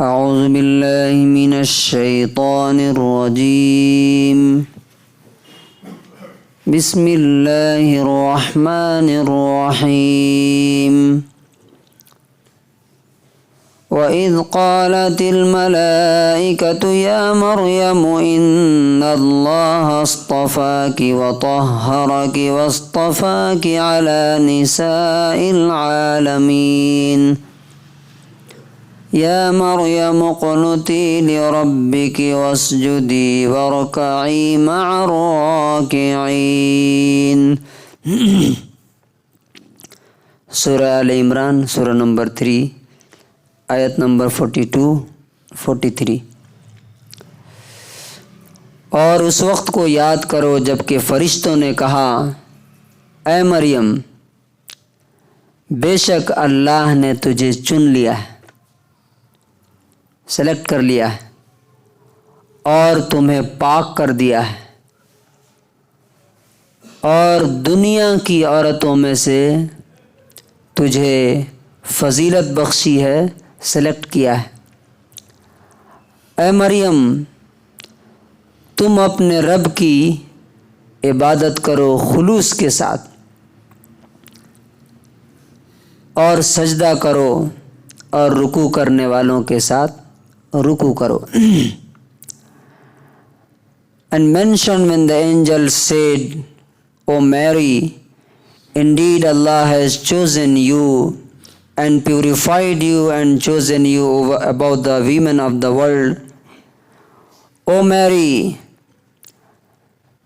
أعوذ بالله من الشيطان الرجيم بسم الله الرحمن الرحيم وإذ قالت الملائكة يا مريم إن الله اصطفاك وطهرك واصطفاك على نساء العالمين يا مريم اقنتي لربك واسجدي واركعي مع الراكعين. سورہ آل عمران سورہ نمبر 3 آیت نمبر 42-43. اور اس وقت کو یاد کرو جب کہ فرشتوں نے کہا اے مریم بے شک اللہ نے تجھے چن لیا ہے، سلیکٹ کر لیا ہے اور تمہیں پاک کر دیا ہے اور دنیا کی عورتوں میں سے تجھے فضیلت بخشی ہے، سلیکٹ کیا ہے. اے مریم تم اپنے رب کی عبادت کرو خلوص کے ساتھ اور سجدہ کرو اور رکوع کرنے والوں کے ساتھ رکوع کرو. And mention when the angel said, O Mary, indeed Allah has chosen you and purified you and chosen you above the women of the world. O Mary,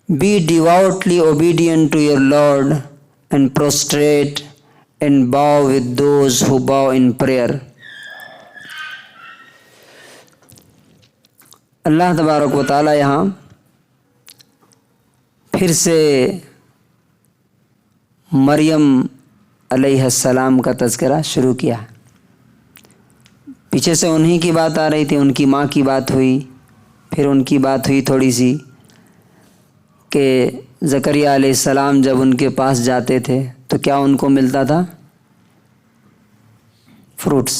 be devoutly obedient to your Lord and prostrate and bow with those who bow in prayer. اللہ تبارک و تعالی یہاں پھر سے مریم علیہ السلام کا تذکرہ شروع کیا. پیچھے سے انہی کی بات آ رہی تھی، ان کی ماں کی بات ہوئی، پھر ان کی بات ہوئی تھوڑی سی کہ زکریا علیہ السلام جب ان کے پاس جاتے تھے تو کیا ان کو ملتا تھا؟ فروٹس،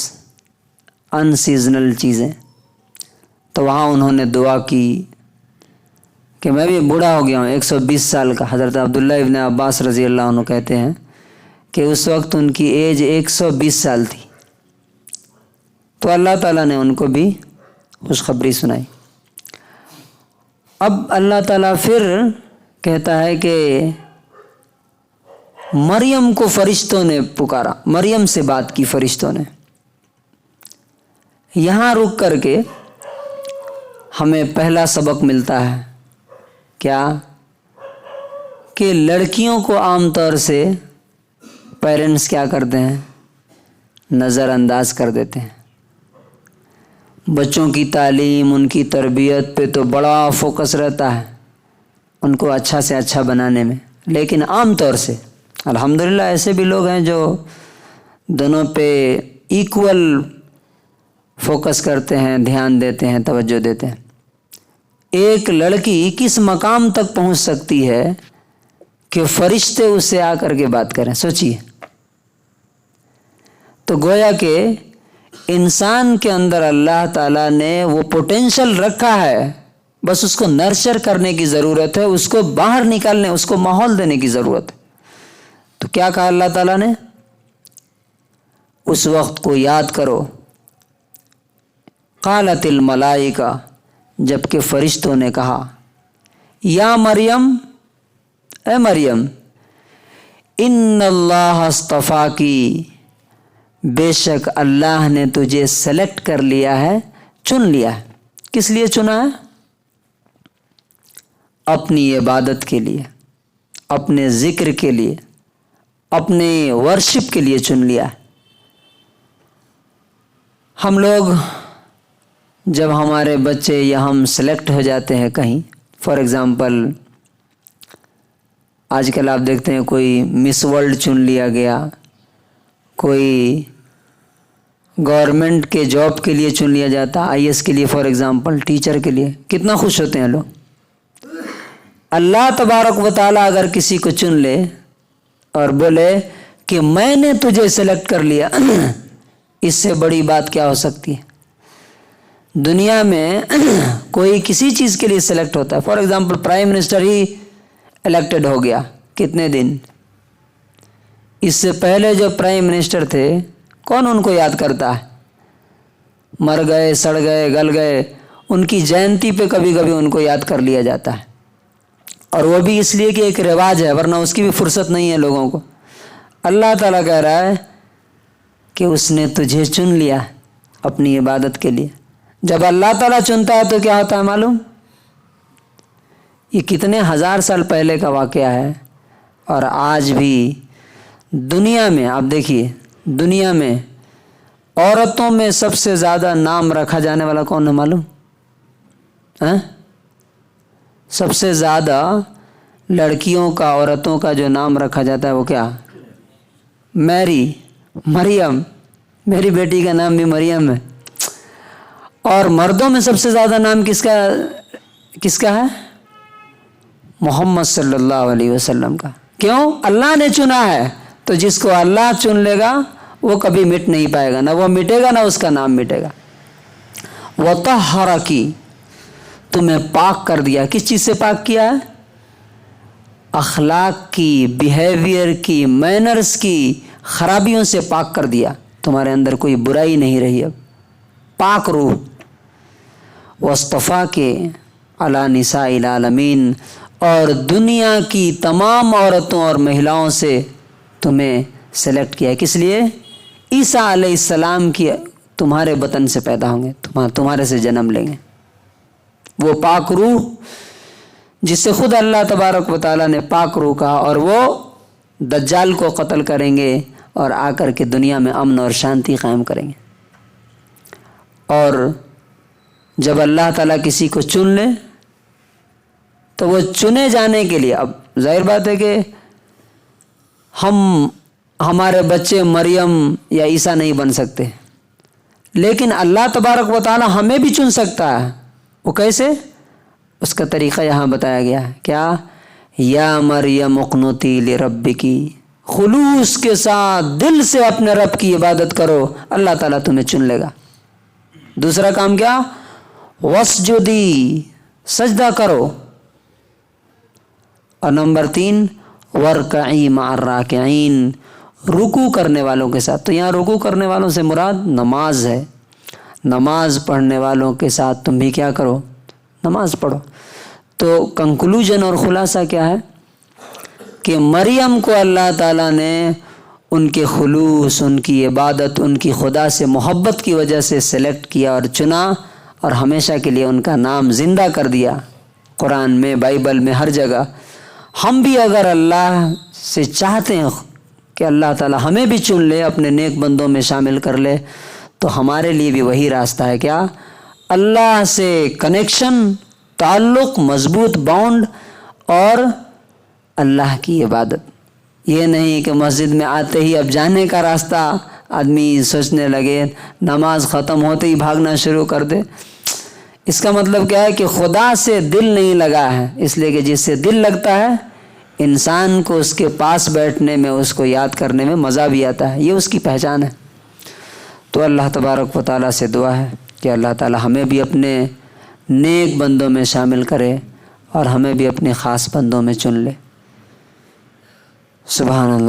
ان سیزنل چیزیں. تو وہاں انہوں نے دعا کی کہ میں بھی بوڑھا ہو گیا ہوں، 120 سال کا. حضرت عبداللہ ابن عباس رضی اللہ عنہ کہتے ہیں کہ اس وقت ان کی ایج 120 سال تھی. تو اللہ تعالیٰ نے ان کو بھی خوشخبری سنائی. اب اللہ تعالیٰ پھر کہتا ہے کہ مریم کو فرشتوں نے پکارا، مریم سے بات کی فرشتوں نے. یہاں رک کر کے ہمیں پہلا سبق ملتا ہے کیا؟ کہ لڑکیوں کو عام طور سے پیرنٹس کیا کرتے ہیں؟ نظر انداز کر دیتے ہیں. بچوں کی تعلیم، ان کی تربیت پہ تو بڑا فوکس رہتا ہے، ان کو اچھا سے اچھا بنانے میں. لیکن عام طور سے الحمدللہ ایسے بھی لوگ ہیں جو دونوں پہ ایکول فوکس کرتے ہیں، دھیان دیتے ہیں، توجہ دیتے ہیں. ایک لڑکی کس مقام تک پہنچ سکتی ہے کہ فرشتے اس سے آ کر کے بات کریں؟ سوچیے. تو گویا کہ انسان کے اندر اللہ تعالیٰ نے وہ پوٹینشل رکھا ہے، بس اس کو نرچر کرنے کی ضرورت ہے، اس کو باہر نکالنے، اس کو ماحول دینے کی ضرورت ہے. تو کیا کہا اللہ تعالیٰ نے؟ اس وقت کو یاد کرو. قالت الملائکہ، جبکہ فرشتوں نے کہا یا مریم، اے مریم، ان اللہ اصطفاکی، بے شک اللہ نے تجھے سلیکٹ کر لیا ہے، چن لیا ہے. کس لیے چنا ہے؟ اپنی عبادت کے لیے، اپنے ذکر کے لیے، اپنے ورشپ کے لیے چن لیا ہے. ہم لوگ جب ہمارے بچے یا ہم سلیکٹ ہو جاتے ہیں کہیں، فار ایگزامپل آج کل آپ دیکھتے ہیں کوئی مس ورلڈ چن لیا گیا، کوئی گورنمنٹ کے جاب کے لیے چن لیا جاتا، IAS کے لیے، فار ایگزامپل ٹیچر کے لیے، کتنا خوش ہوتے ہیں لوگ. اللہ تبارک و تعالیٰ اگر کسی کو چن لے اور بولے کہ میں نے تجھے سلیکٹ کر لیا، اس سے بڑی بات کیا ہو سکتی ہے؟ دنیا میں کوئی کسی چیز کے لیے سلیکٹ ہوتا ہے، فار ایگزامپل پرائم منسٹر ہی الیکٹڈ ہو گیا، کتنے دن، اس سے پہلے جو پرائم منسٹر تھے کون ان کو یاد کرتا ہے؟ مر گئے، سڑ گئے، گل گئے، ان کی جینتی پہ کبھی کبھی ان کو یاد کر لیا جاتا ہے، اور وہ بھی اس لیے کہ ایک رواج ہے، ورنہ اس کی بھی فرصت نہیں ہے لوگوں کو۔ اللہ تعالیٰ کہہ رہا ہے کہ اس نے تجھے چن لیا اپنی عبادت کے لیے۔ جب اللہ تعالیٰ چنتا ہے تو کیا ہوتا ہے معلوم؟ یہ کتنے ہزار سال پہلے کا واقعہ ہے، اور آج بھی دنیا میں آپ دیکھیے، دنیا میں عورتوں میں سب سے زیادہ نام رکھا جانے والا کون ہے معلوم؟ سب سے زیادہ لڑکیوں کا، عورتوں کا جو نام رکھا جاتا ہے وہ کیا؟ مریم، میری بیٹی کا نام بھی مریم ہے۔ اور مردوں میں سب سے زیادہ نام کس کا ہے؟ محمد صلی اللہ علیہ وسلم کا۔ کیوں؟ اللہ نے چنا ہے، تو جس کو اللہ چن لے گا وہ کبھی مٹ نہیں پائے گا، نہ وہ مٹے گا نہ اس کا نام مٹے گا۔ وَطَهَّرَكِ، تمہیں پاک کر دیا۔ کس چیز سے پاک کیا ہے؟ اخلاق کی، بیہیویئر کی، مینرز کی خرابیوں سے پاک کر دیا، تمہارے اندر کوئی برائی نہیں رہی اب، پاک روح۔ وَاصْطَفَاكِ عَلَى نِسَاءِ الْعَالَمِينَ، اور دنیا کی تمام عورتوں اور مہیلاؤں سے تمہیں سلیکٹ کیا۔ کس لیے؟ عیسیٰ علیہ السلام کی تمہارے بطن سے پیدا ہوں گے، تمہارے سے جنم لیں گے۔ وہ پاک روح جس سے خود اللہ تبارک و تعالیٰ نے پاک روح کہا، اور وہ دجال کو قتل کریں گے اور آ کر کے دنیا میں امن اور شانتی قائم کریں گے۔ اور جب اللہ تعالیٰ کسی کو چن لے تو وہ چنے جانے کے لیے، اب ظاہر بات ہے کہ ہمارے بچے مریم یا عیسیٰ نہیں بن سکتے، لیکن اللہ تبارک و تعالیٰ ہمیں بھی چن سکتا ہے۔ وہ کیسے؟ اس کا طریقہ یہاں بتایا گیا ہے۔ کیا؟ یا مریم اقنتی لربکی، خلوص کے ساتھ دل سے اپنے رب کی عبادت کرو، اللہ تعالیٰ تمہیں چن لے گا۔ دوسرا کام کیا؟ واسجدی، سجدہ کرو۔ اور نمبر 3 ورکعی مع الراکعین، رکوع کرنے والوں کے ساتھ۔ تو یہاں رکوع کرنے والوں سے مراد نماز ہے، نماز پڑھنے والوں کے ساتھ تم بھی کیا کرو؟ نماز پڑھو۔ تو کنکلوژن اور خلاصہ کیا ہے کہ مریم کو اللہ تعالیٰ نے ان کے خلوص، ان کی عبادت، ان کی خدا سے محبت کی وجہ سے سلیکٹ کیا اور چنا، اور ہمیشہ کے لیے ان کا نام زندہ کر دیا، قرآن میں، بائبل میں، ہر جگہ۔ ہم بھی اگر اللہ سے چاہتے ہیں کہ اللہ تعالیٰ ہمیں بھی چن لے، اپنے نیک بندوں میں شامل کر لے، تو ہمارے لیے بھی وہی راستہ ہے۔ کیا؟ اللہ سے کنیکشن، تعلق، مضبوط بانڈ، اور اللہ کی عبادت۔ یہ نہیں کہ مسجد میں آتے ہی اب جانے کا راستہ آدمی سوچنے لگے، نماز ختم ہوتے ہی بھاگنا شروع کر دے۔ اس کا مطلب کیا ہے کہ خدا سے دل نہیں لگا ہے، اس لیے کہ جس سے دل لگتا ہے انسان کو اس کے پاس بیٹھنے میں، اس کو یاد کرنے میں مزہ بھی آتا ہے، یہ اس کی پہچان ہے۔ تو اللہ تبارک و تعالیٰ سے دعا ہے کہ اللہ تعالیٰ ہمیں بھی اپنے نیک بندوں میں شامل کرے اور ہمیں بھی اپنے خاص بندوں میں چن لے۔ سبحان اللہ۔